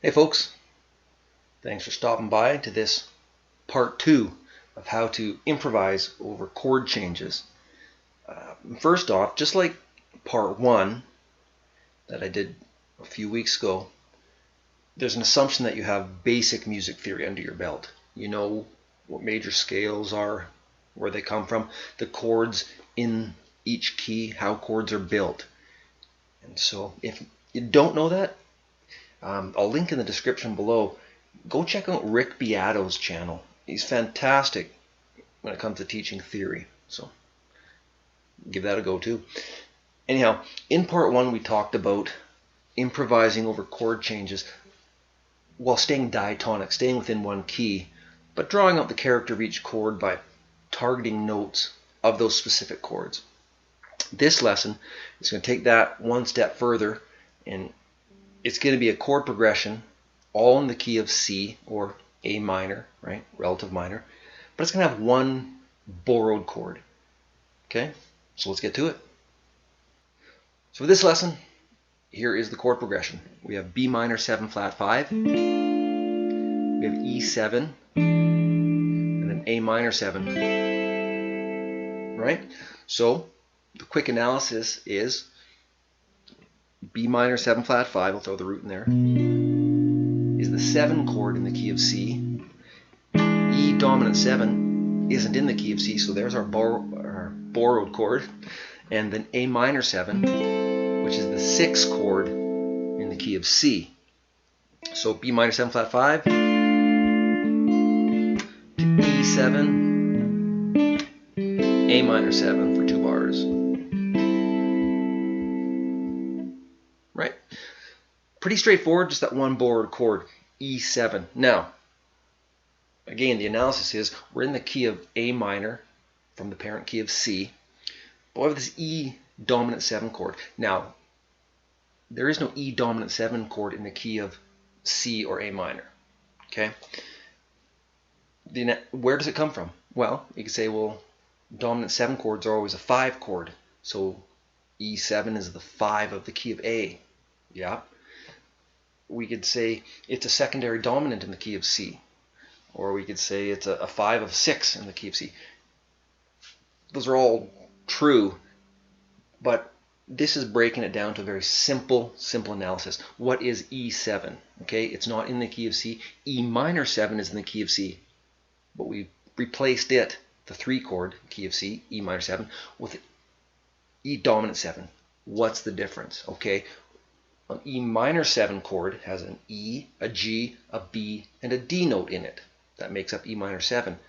Hey folks, thanks for stopping by to this part 2 of how to improvise over chord changes. First off, just like part 1 that I did a few weeks ago, there's an assumption that you have basic music theory under your belt. You know what major scales are, where they come from, the chords in each key, how chords are built. And so if you don't know that, I'll link in the description below. Go check out Rick Beato's channel. He's fantastic when it comes to teaching theory. So give that a go too. Anyhow, in part 1 we talked about improvising over chord changes while staying diatonic, staying within one key, but drawing out the character of each chord by targeting notes of those specific chords. This lesson is going to take that one step further, and it's going to be a chord progression all in the key of C or A minor, right? Relative minor. But it's going to have one borrowed chord. Okay? So let's get to it. So for this lesson, here is the chord progression. We have B minor 7 flat 5. We have E7 and then A minor 7. Right? So the quick analysis is B minor 7 flat 5, I'll throw the root in there, is the 7 chord in the key of C. E dominant 7 isn't in the key of C, so there's our borrowed chord. And then A minor 7, which is the 6th chord in the key of C. So B minor 7 flat 5 to E7, A minor 7 for 2 bars. Right? Pretty straightforward, just that one borrowed chord, E7. Now, again, the analysis is we're in the key of A minor from the parent key of C, but we have this E dominant 7 chord. Now, there is no E dominant 7 chord in the key of C or A minor. Okay? Where does it come from? Well, you could say, well, dominant 7 chords are always a 5 chord, so E7 is the 5 of the key of A. Yeah. We could say it's a secondary dominant in the key of C. Or we could say it's a 5 of 6 in the key of C. Those are all true, but this is breaking it down to a very simple analysis. What is E7? Okay, it's not in the key of C. E minor 7 is in the key of C, but we replaced it, the 3 chord key of C, E minor 7, with E dominant 7. What's the difference? Okay, an E minor 7 chord has an E, a G, a B, and a D note in it. That makes up E minor 7.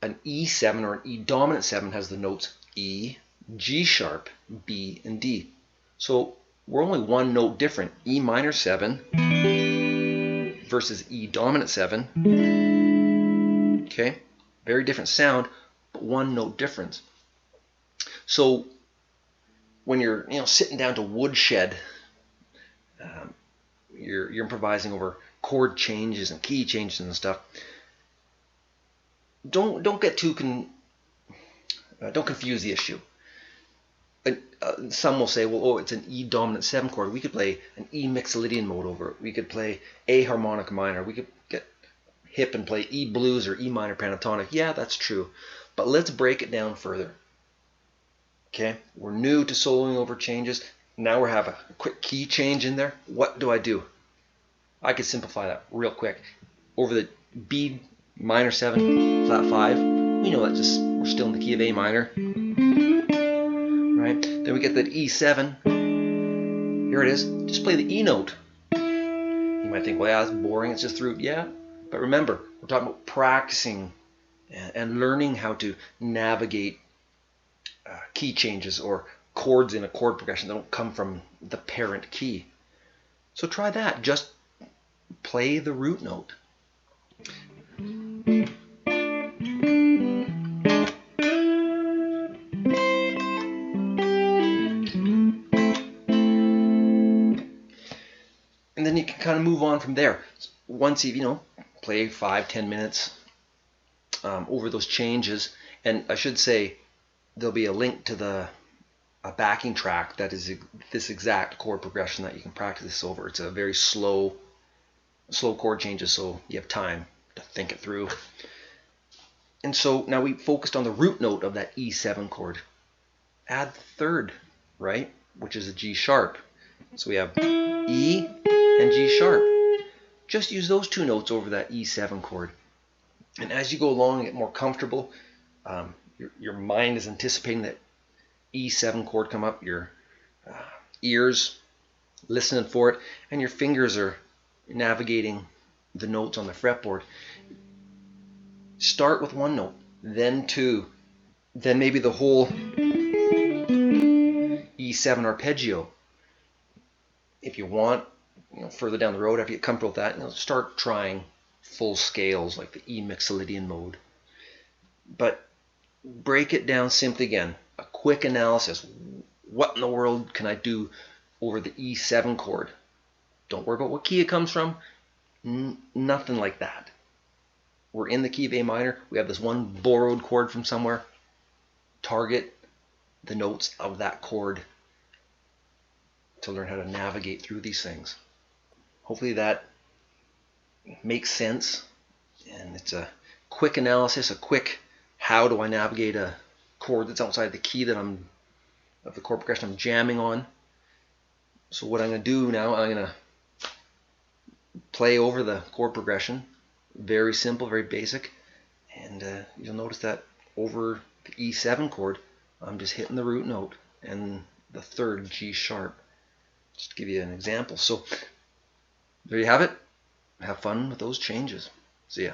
An E7 or an E dominant 7 has the notes E, G sharp, B, and D. So we're only one note different. E minor 7 versus E dominant 7. Okay, very different sound, but one note difference. So when you're sitting down to woodshed, you're improvising over chord changes and key changes and stuff. Don't get too don't confuse the issue. Some will say, well, oh, it's an E dominant 7 chord. We could play an E mixolydian mode over it. We could play A harmonic minor. We could get hip and play E blues or E minor pentatonic. Yeah, that's true. But let's break it down further. Okay, we're new to soloing over changes. Now we have a quick key change in there. What do? I could simplify that real quick. Over the B minor 7 flat 5, we know that we're still in the key of A minor. Right? Then we get that E7. Here it is. Just play the E note. You might think, well, yeah, that's boring. It's just the root. Yeah, but remember, we're talking about practicing and learning how to navigate key changes or chords in a chord progression that don't come from the parent key. So try that. Just play the root note. And then you can kind of move on from there. Once you play 5-10 minutes over those changes, and I should say there'll be a link to a backing track that is this exact chord progression that you can practice this over. It's a very slow slow chord changes so you have time to think it through. And so now we focused on the root note of that E7 chord. Add the third, right, which is a G sharp. So we have E and G sharp. Just use those two notes over that E7 chord. And as you go along and get more comfortable, your mind is anticipating that E7 chord come up, your ears listening for it, and your fingers are navigating the notes on the fretboard. Start with one note, then two, then maybe the whole E7 arpeggio. If you want, further down the road, after you get comfortable with that, start trying full scales like the E Mixolydian mode. But break it down simply again. A quick analysis. What in the world can I do over the E7 chord? Don't worry about what key it comes from. Nothing like that. We're in the key of A minor. We have this one borrowed chord from somewhere. Target the notes of that chord to learn how to navigate through these things. Hopefully that makes sense, and it's a quick analysis, a quick how do I navigate a chord that's outside the key that of the chord progression I'm jamming on. So what I'm going to do now, I'm going to play over the chord progression. Very simple, very basic, and you'll notice that over the E7 chord, I'm just hitting the root note and the third G sharp. Just to give you an example. So there you have it. Have fun with those changes. See ya.